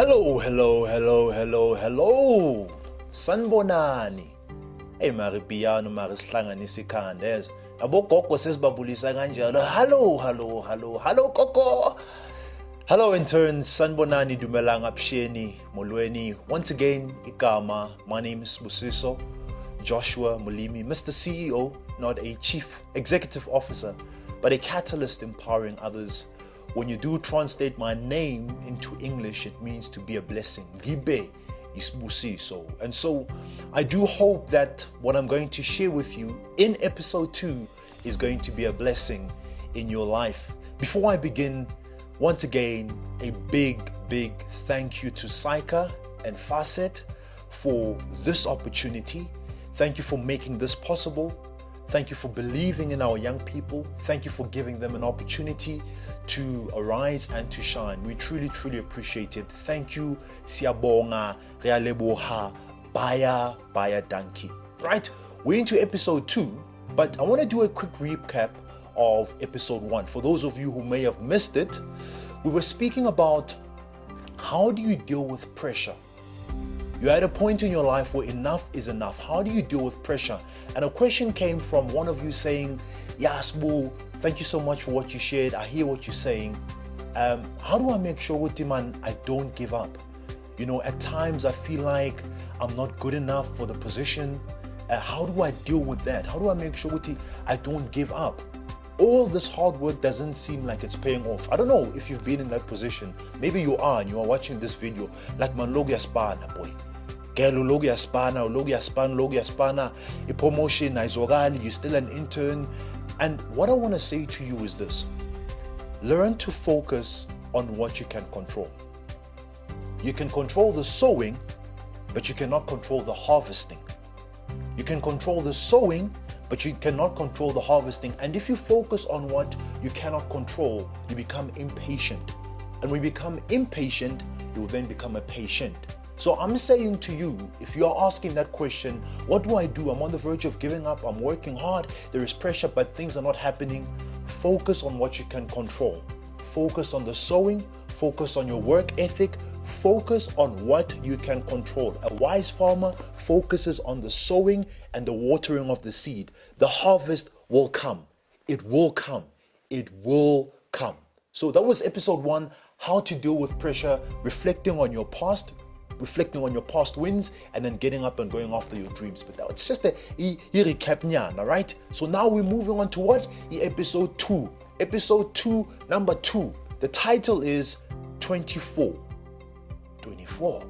Hello. Sanibonani. Hey mari piano mari sihlanganisa ikhanda yezo. Yabo gogo sesibabulisa kanjalo. Hello gogo. Hello interns, sanibonani dumelanga psheni molweni. Once again, igama, my name is Sibusiso Joshua Molimi, Mr. CEO, not a chief executive officer, but a catalyst empowering others. When you do translate my name into English, it means to be a blessing. Gibe is Sibusiso. And so I do hope that what I'm going to share with you in episode 2 is going to be a blessing in your life. Before I begin, once again, a big thank you to SAICA and FASSET for this opportunity. Thank you for making this possible. Thank you for believing in our young people. Thank you for giving them an opportunity to arise and to shine. We truly appreciate it. Thank you. Siyabonga, Realeboha, Baya Danki. Right? We're into episode 2, but I want to do a quick recap of episode 1. For those of you who may have missed it, we were speaking about how do you deal with pressure. You're at a point in your life where enough is enough. How do you deal with pressure? And a question came from one of you saying, Yasbu, thank you so much for what you shared. I hear what you're saying. How do I make sure, man, I don't give up? You know, at times I feel like I'm not good enough for the position. How do I deal with that? How do I make sure I don't give up? All this hard work doesn't seem like it's paying off. I don't know if you've been in that position. Maybe you are and you are watching this video. Like man, logia spana, boy. Girl, logia spana, a promotion, you're still an intern. And what I want to say to you is this. Learn to focus on what you can control. You can control the sowing, but you cannot control the harvesting. You can control the sowing, but you cannot control the harvesting. And if you focus on what you cannot control, you become impatient. And when you become impatient, you will then become a patient. So I'm saying to you, if you are asking that question, what do I do? I'm on the verge of giving up. I'm working hard. There is pressure, but things are not happening. Focus on what you can control. Focus on the sowing. Focus on your work ethic. Focus on what you can control. A wise farmer focuses on the sowing and the watering of the seed. The harvest will come. It will come. It will come. So that was episode 1, how to deal with pressure, reflecting on your past wins, and then getting up and going after your dreams. But it's just a recap, all right? So now we're moving on to what? Episode 2. Episode 2, number 2. The title is 24. 24.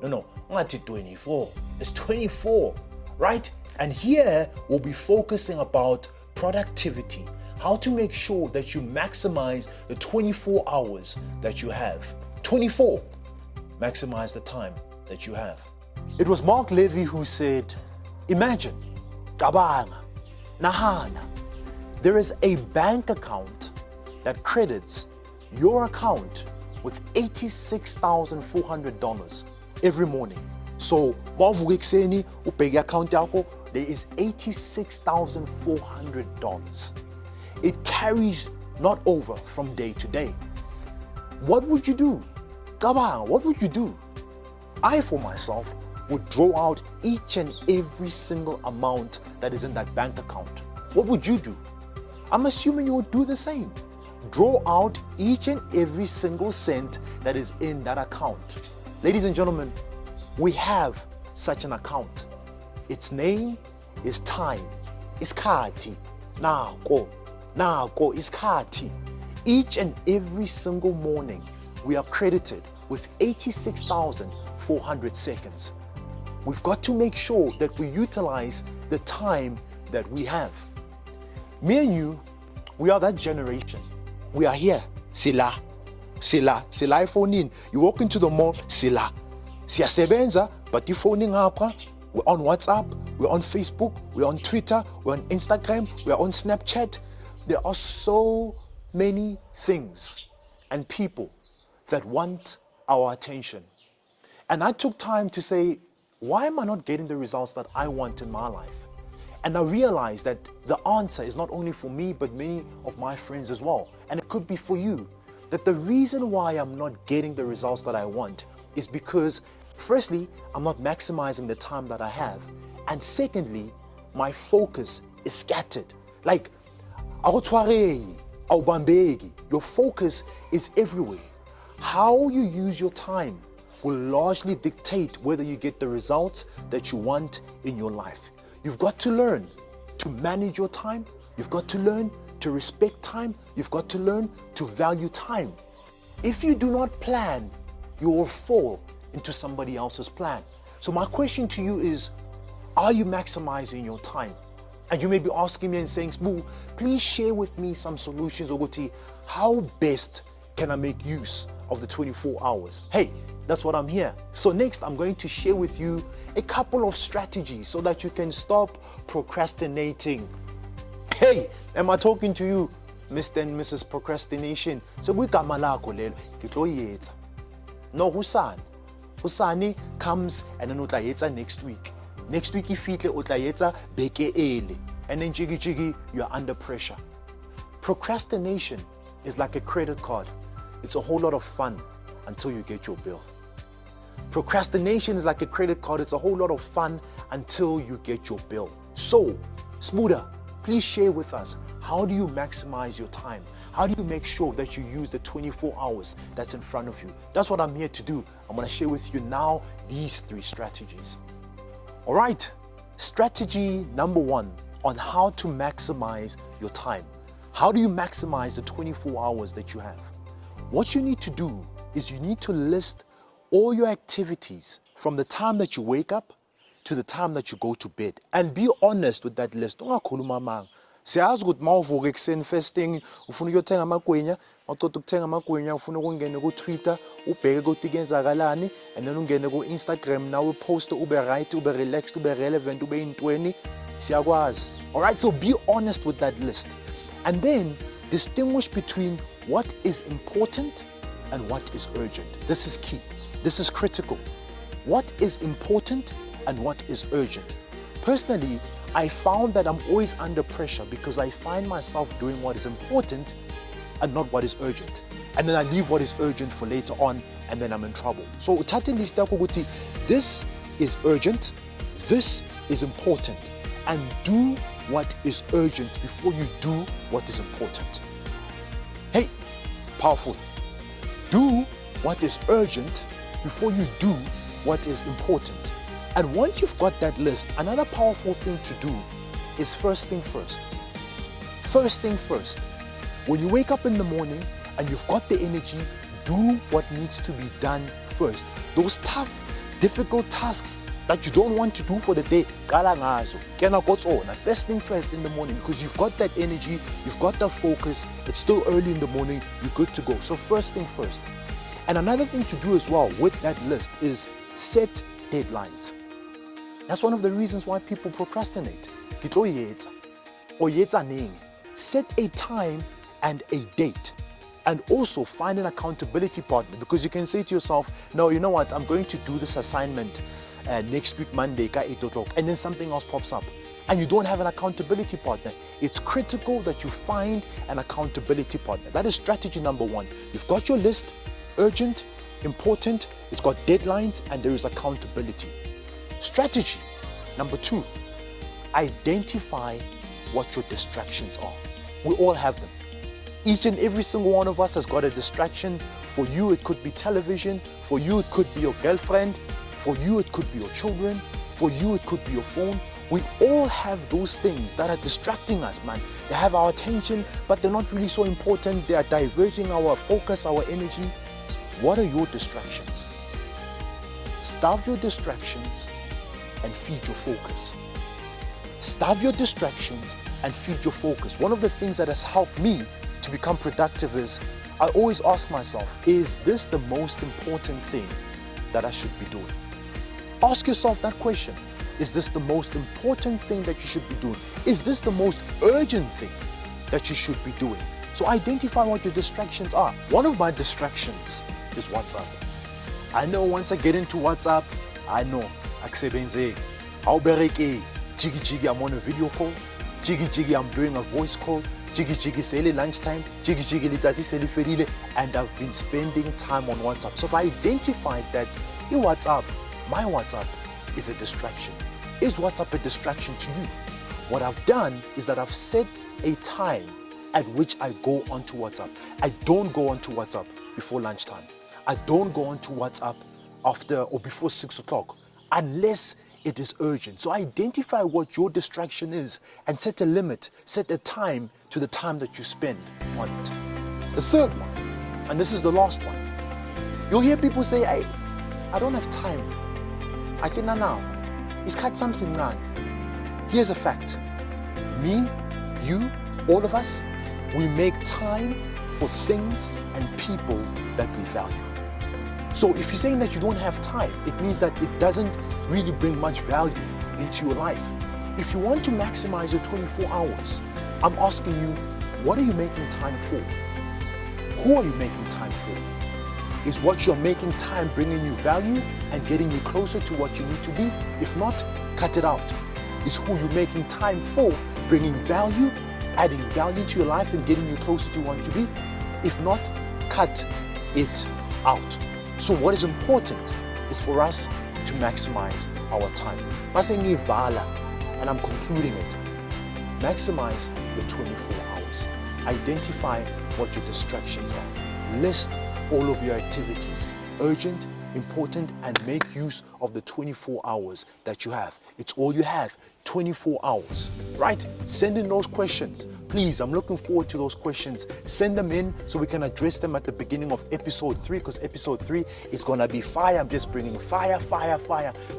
No, not 24. It's 24, right? And here we'll be focusing about productivity. How to make sure that you maximize the 24 hours that you have. 24. Maximize the time that you have. It was Mark Levy who said, imagine, kabanga, nahana, there is a bank account that credits your account with $86,400 every morning. So, account there is $86,400. It carries not over from day to day. What would you do? What would you do? I, for myself, would draw out each and every single amount that is in that bank account. What would you do? I'm assuming you would do the same. Draw out each and every single cent that is in that account. Ladies and gentlemen, we have such an account. Its name is time. It's kati. Nako is kati. Each and every single morning, we are credited with 86,400 seconds. We've got to make sure that we utilize the time that we have. Me and you, we are that generation. We are here. Sila iPhone in. You walk into the mall, sila. Siyasebenza, but you phoning up. We're on WhatsApp, we're on Facebook, we're on Twitter, we're on Instagram, we're on Snapchat. There are so many things and people that want our attention. And I took time to say, why am I not getting the results that I want in my life? And I realized that the answer is not only for me, but many of my friends as well. And it could be for you. That the reason why I'm not getting the results that I want is because, firstly, I'm not maximizing the time that I have. And secondly, my focus is scattered. Like, your focus is everywhere. How you use your time will largely dictate whether you get the results that you want in your life. You've got to learn to manage your time. You've got to learn to respect time. You've got to learn to value time. If you do not plan, you will fall into somebody else's plan. So my question to you is, are you maximizing your time? And you may be asking me and saying, Sbu, please share with me some solutions, Oguti. How best can I make use of the 24 hours? Hey, that's what I'm here. So next, I'm going to share with you a couple of strategies so that you can stop procrastinating. Hey, am I talking to you, Mr. and Mrs. Procrastination? So we got malako lelo, kitlo yetsa. No, Husani comes and then utla yetsa next week. Next week, ifitle utla yetsa beke ele. And then jiggy, you're under pressure. Procrastination is like a credit card. It's a whole lot of fun until you get your bill. Procrastination is like a credit card. It's a whole lot of fun until you get your bill. So, Smuda, please share with us, how do you maximize your time? How do you make sure that you use the 24 hours that's in front of you? That's what I'm here to do. I'm going to share with you now these 3 strategies. All right, strategy number 1 on how to maximize your time. How do you maximize the 24 hours that you have? What you need to do is you need to list all your activities from the time that you wake up to the time that you go to bed, and be honest with that list. Ungakhuluma manga. Siyazi ukuthi mawuvuka ekuseni first thing ufuna ukuyothenga amagwinya, mawuqeda ukuthenga amagwinya ufuna ukungena ku Twitter ubheke ukuthi kwenzakalani, and then ungene ku Instagram nawe post ube right, ube relaxed, ube relevant, ube intweni. Siyakwazi. All right, so be honest with that list. And then distinguish between what is important and what is urgent. This is key. This is critical. What is important and what is urgent. Personally, I found that I'm always under pressure because I find myself doing what is important and not what is urgent. And then I leave what is urgent for later on, and then I'm in trouble. So uthathe list yakho ukuthi this is urgent, this is important, and do what is urgent before you do what is important. Hey, powerful. Do what is urgent before you do what is important. And once you've got that list, another powerful thing to do is first thing first. First thing first. When you wake up in the morning and you've got the energy, do what needs to be done first. Those tough, difficult tasks that you don't want to do for the day, first thing first in the morning, because you've got that energy, you've got that focus, it's still early in the morning, you're good to go. So first thing first. And another thing to do as well with that list is set deadlines. That's one of the reasons why people procrastinate. Set a time and a date. And also find an accountability partner, because you can say to yourself, no, you know what, I'm going to do this assignment next week, Monday, 8 o'clock, and then something else pops up. And you don't have an accountability partner. It's critical that you find an accountability partner. That is strategy number 1. You've got your list, urgent, important, it's got deadlines, and there is accountability. Strategy number 2, identify what your distractions are. We all have them. Each and every single one of us has got a distraction. For you, it could be television. For you, it could be your girlfriend. For you, it could be your children. For you, it could be your phone. We all have those things that are distracting us, man. They have our attention, but they're not really so important. They are diverging our focus, our energy. What are your distractions? Starve your distractions and feed your focus. Starve your distractions and feed your focus. One of the things that has helped me to become productive is I always ask myself, is this the most important thing that I should be doing? Ask yourself that question. Is this the most important thing that you should be doing? Is this the most urgent thing that you should be doing? So identify what your distractions are. One of my distractions is WhatsApp. I know once I get into WhatsApp, I know, akusebenze, awubereki, jiggy, I'm on a video call, jiggy, I'm doing a voice call, jiggy jiggy sele lunchtime, jiggy jiggy litsatsi sele fedile, and I've been spending time on WhatsApp. So if I identified that my WhatsApp is a distraction. Is WhatsApp a distraction to you? What I've done is that I've set a time at which I go onto WhatsApp. I don't go onto WhatsApp before lunchtime. I don't go onto WhatsApp after or before 6 o'clock unless it is urgent. So identify what your distraction is and set a limit, set a time to the time that you spend on it. The third one, and this is the last one, you'll hear people say, hey, I don't have time. I cannot now. It's cut something on. Here's a fact. Me, you, all of us, we make time for things and people that we value. So if you're saying that you don't have time, it means that it doesn't really bring much value into your life. If you want to maximize your 24 hours, I'm asking you, what are you making time for? Who are you making time for? Is what you're making time bringing you value and getting you closer to what you need to be? If not, cut it out. Is who you're making time for bringing value, adding value to your life and getting you closer to what you want to be? If not, cut it out. So what is important is for us to maximize our time. And I'm concluding it. Maximize your 24 hours. Identify what your distractions are. List all of your activities, urgent, important, and make use of the 24 hours that you have. It's all you have, 24 hours, right? Send in those questions. Please, I'm looking forward to those questions. Send them in so we can address them at the beginning of episode 3, because episode 3 is gonna be fire. I'm just bringing fire.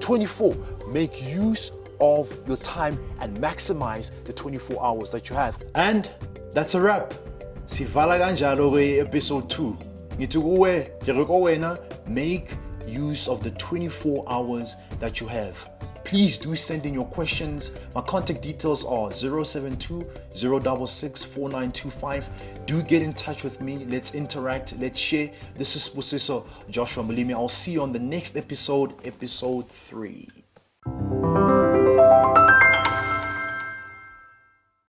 24, make use of your time and maximize the 24 hours that you have. And that's a wrap. Sivala kanjalo ke episode 2. Ngithi kuwe, ke wena, make use of the 24 hours that you have. Please do send in your questions. My contact details are 072 066 4925. Do get in touch with me. Let's interact. Let's share. This is Sibusiso Molimi. I'll see you on the next episode, episode 3.